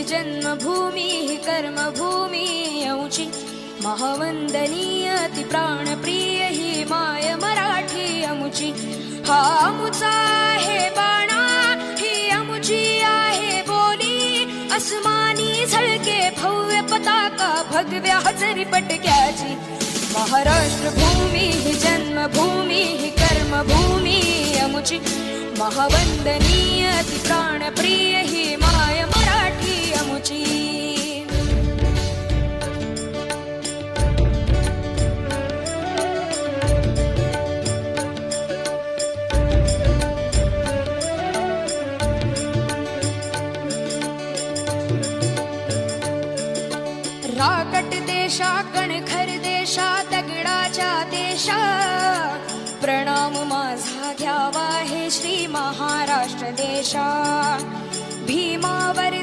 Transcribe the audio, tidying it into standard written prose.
जन्मभूमी ही कर्मभूमी अमुची महावंदनीय ती प्राणप्रिय ही माय मराठी अमुची हा अमुचा आहे बाणा ही अमुची आहे बोली अस्मानी झळके भव्य पताका भगव्या हजरी पटक्याची महाराष्ट्र भूमी ही जन्मभूमी ही कर्मभूमी अमुची महावंदनीय ती प्राणप्रिय ही माय मराठी अमुची राकट देशा कणखर देशा दगडाच्या देशा प्रणाम माझा घ्यावा हे श्री महाराष्ट्र देशा भीमावर